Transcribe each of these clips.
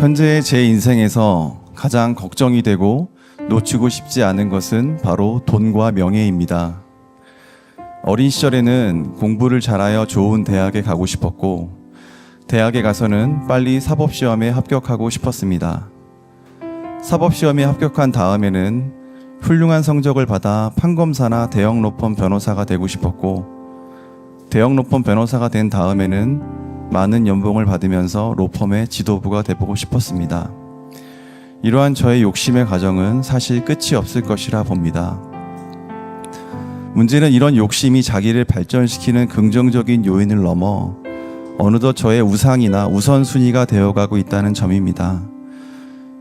현재의 제 인생에서 가장 걱정이 되고 놓치고 싶지 않은 것은 바로 돈과 명예입니다. 어린 시절에는 공부를 잘하여 좋은 대학에 가고 싶었고, 대학에 가서는 빨리 사법시험에 합격하고 싶었습니다. 사법시험에 합격한 다음에는 훌륭한 성적을 받아 판검사나 대형 로펌 변호사가 되고 싶었고, 대형 로펌 변호사가 된 다음에는 많은 연봉을 받으면서 로펌의 지도부가 되보고 싶었습니다. 이러한 저의 욕심의 과정은 사실 끝이 없을 것이라 봅니다. 문제는 이런 욕심이 자기를 발전시키는 긍정적인 요인을 넘어 어느덧 저의 우상이나 우선순위가 되어가고 있다는 점입니다.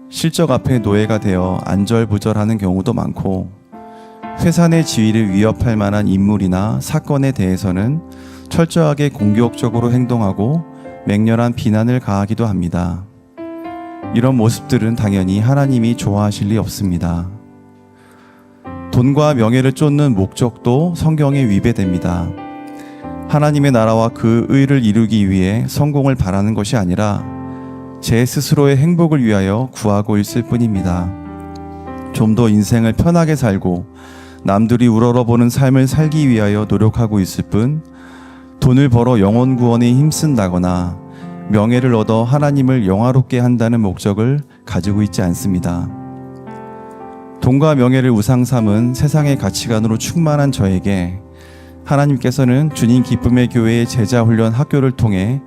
실적 앞에 노예가 되어 안절부절하는 경우도 많고, 회사 내 지위를 위협할 만한 인물이나 사건에 대해서는 철저하게 공격적으로 행동하고 맹렬한 비난을 가하기도 합니다. 이런 모습들은 당연히 하나님이 좋아하실 리 없습니다. 돈과 명예를 쫓는 목적도 성경에 위배됩니다. 하나님의 나라와 그 의를 이루기 위해 성공을 바라는 것이 아니라 제 스스로의 행복을 위하여 구하고 있을 뿐입니다. 좀 더 인생을 편하게 살고 남들이 우러러보는 삶을 살기 위하여 노력하고 있을 뿐, 돈을 벌어 영혼 구원에 힘쓴다거나 명예를 얻어 하나님을 영화롭게 한다는 목적을 가지고 있지 않습니다. 돈과 명예를 우상 삼은 세상의 가치관으로 충만한 저에게 하나님께서는 주님 기쁨의 교회의 제자 훈련 학교를 통해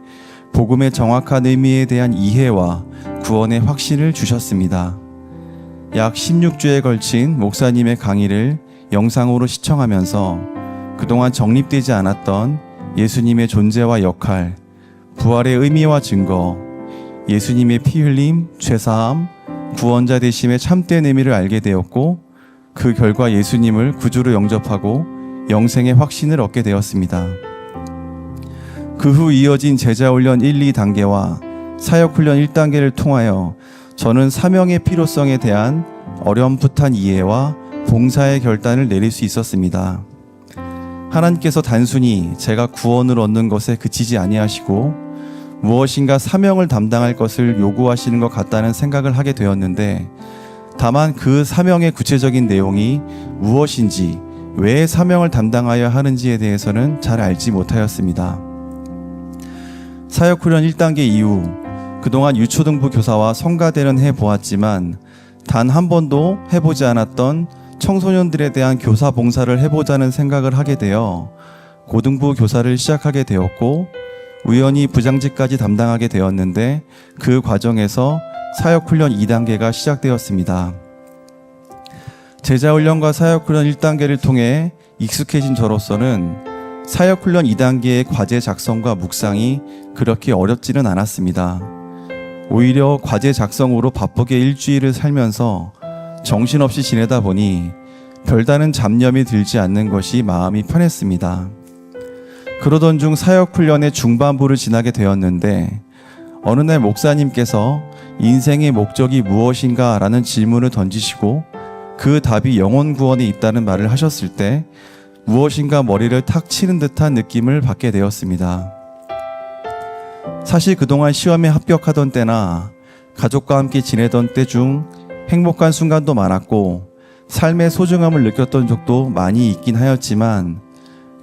복음의 정확한 의미에 대한 이해와 구원의 확신을 주셨습니다. 약 16주에 걸친 목사님의 강의를 영상으로 시청하면서 그동안 정립되지 않았던 예수님의 존재와 역할, 부활의 의미와 증거, 예수님의 피 흘림, 죄사함, 구원자 되심의 참된 의미를 알게 되었고, 그 결과 예수님을 구주로 영접하고 영생의 확신을 얻게 되었습니다. 그 후 이어진 제자훈련 1, 2단계와 사역훈련 1단계를 통하여 저는 사명의 필요성에 대한 어렴풋한 이해와 봉사의 결단을 내릴 수 있었습니다. 하나님께서 단순히 제가 구원을 얻는 것에 그치지 아니하시고 무엇인가 사명을 담당할 것을 요구하시는 것 같다는 생각을 하게 되었는데, 다만 그 사명의 구체적인 내용이 무엇인지, 왜 사명을 담당하여 하는지에 대해서는 잘 알지 못하였습니다. 사역훈련 1단계 이후 그동안 유초등부 교사와 성가대는 해보았지만 단 한 번도 해보지 않았던 청소년들에 대한 교사 봉사를 해보자는 생각을 하게 되어 고등부 교사를 시작하게 되었고, 우연히 부장직까지 담당하게 되었는데, 그 과정에서 사역훈련 2단계가 시작되었습니다. 제자훈련과 사역훈련 1단계를 통해 익숙해진 저로서는 사역훈련 2단계의 과제 작성과 묵상이 그렇게 어렵지는 않았습니다. 오히려 과제 작성으로 바쁘게 일주일을 살면서 정신없이 지내다 보니 별다른 잡념이 들지 않는 것이 마음이 편했습니다. 그러던 중 사역훈련의 중반부를 지나게 되었는데, 어느 날 목사님께서 인생의 목적이 무엇인가 라는 질문을 던지시고 그 답이 영혼 구원에 있다는 말을 하셨을 때 무엇인가 머리를 탁 치는 듯한 느낌을 받게 되었습니다. 사실 그동안 시험에 합격하던 때나 가족과 함께 지내던 때 중 행복한 순간도 많았고 삶의 소중함을 느꼈던 적도 많이 있긴 하였지만,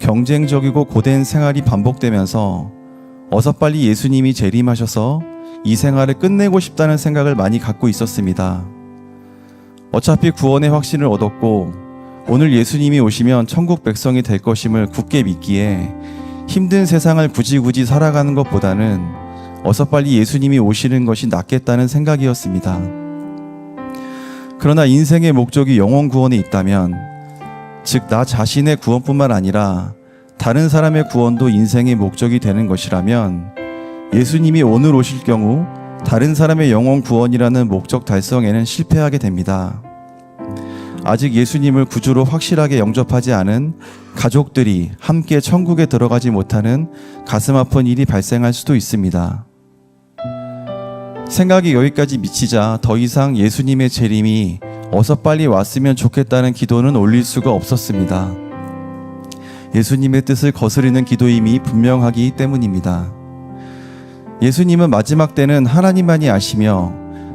경쟁적이고 고된 생활이 반복되면서 어서 빨리 예수님이 재림하셔서 이 생활을 끝내고 싶다는 생각을 많이 갖고 있었습니다. 어차피 구원의 확신을 얻었고 오늘 예수님이 오시면 천국 백성이 될 것임을 굳게 믿기에 힘든 세상을 굳이 살아가는 것보다는 어서 빨리 예수님이 오시는 것이 낫겠다는 생각이었습니다. 그러나 인생의 목적이 영혼 구원에 있다면, 즉 나 자신의 구원뿐만 아니라 다른 사람의 구원도 인생의 목적이 되는 것이라면, 예수님이 오늘 오실 경우 다른 사람의 영혼 구원이라는 목적 달성에는 실패하게 됩니다. 아직 예수님을 구주로 확실하게 영접하지 않은 가족들이 함께 천국에 들어가지 못하는 가슴 아픈 일이 발생할 수도 있습니다. 생각이 여기까지 미치자 더 이상 예수님의 재림이 어서 빨리 왔으면 좋겠다는 기도는 올릴 수가 없었습니다. 예수님의 뜻을 거스르는 기도임이 분명하기 때문입니다. 예수님은 마지막 때는 하나님만이 아시며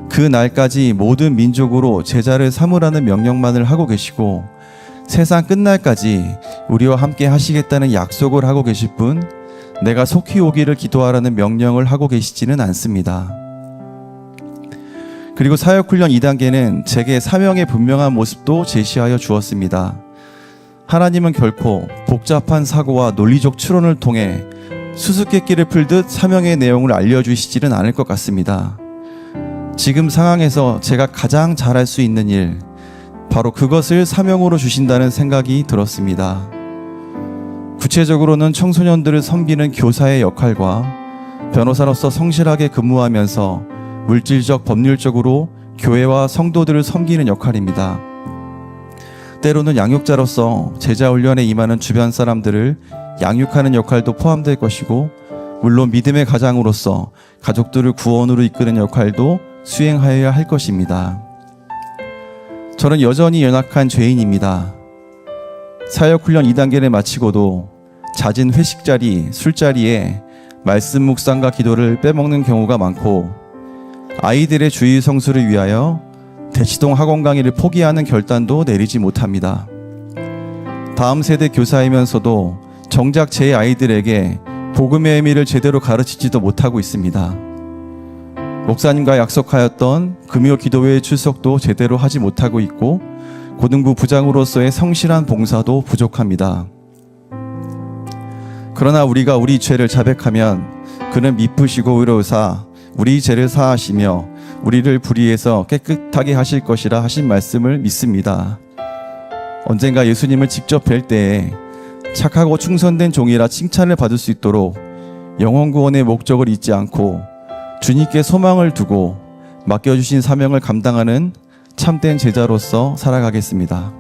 그 날까지 모든 민족으로 제자를 삼으라는 명령만을 하고 계시고 세상 끝날까지 우리와 함께 하시겠다는 약속을 하고 계실 뿐 내가 속히 오기를 기도하라는 명령을 하고 계시지는 않습니다. 그리고 사역훈련 2단계는 제게 사명의 분명한 모습도 제시하여 주었습니다. 하나님은 결코 복잡한 사고와 논리적 추론을 통해 수수께끼를 풀듯 사명의 내용을 알려주시지는 않을 것 같습니다. 지금 상황에서 제가 가장 잘할 수 있는 일, 바로 그것을 사명으로 주신다는 생각이 들었습니다. 구체적으로는 청소년들을 섬기는 교사의 역할과 변호사로서 성실하게 근무하면서 물질적, 법률적으로 교회와 성도들을 섬기는 역할입니다. 때로는 양육자로서 제자 훈련에 임하는 주변 사람들을 양육하는 역할도 포함될 것이고, 물론 믿음의 가장으로서 가족들을 구원으로 이끄는 역할도 수행하여야 할 것입니다. 저는 여전히 연약한 죄인입니다. 사역훈련 2단계를 마치고도 잦은 회식 자리, 술자리에 말씀 묵상과 기도를 빼먹는 경우가 많고, 아이들의 주일 성수를 위하여 대치동 학원 강의를 포기하는 결단도 내리지 못합니다. 다음 세대 교사이면서도 정작 제 아이들에게 복음의 의미를 제대로 가르치지도 못하고 있습니다. 목사님과 약속하였던 금요 기도회의 출석도 제대로 하지 못하고 있고, 고등부 부장으로서의 성실한 봉사도 부족합니다. 그러나 우리가 우리 죄를 자백하면 그는 미쁘시고 의로우사 우리 죄를 사하시며 우리를 불의에서 깨끗하게 하실 것이라 하신 말씀을 믿습니다. 언젠가 예수님을 직접 뵐 때에 착하고 충성된 종이라 칭찬을 받을 수 있도록 영혼 구원의 목적을 잊지 않고 주님께 소망을 두고 맡겨주신 사명을 감당하는 참된 제자로서 살아가겠습니다.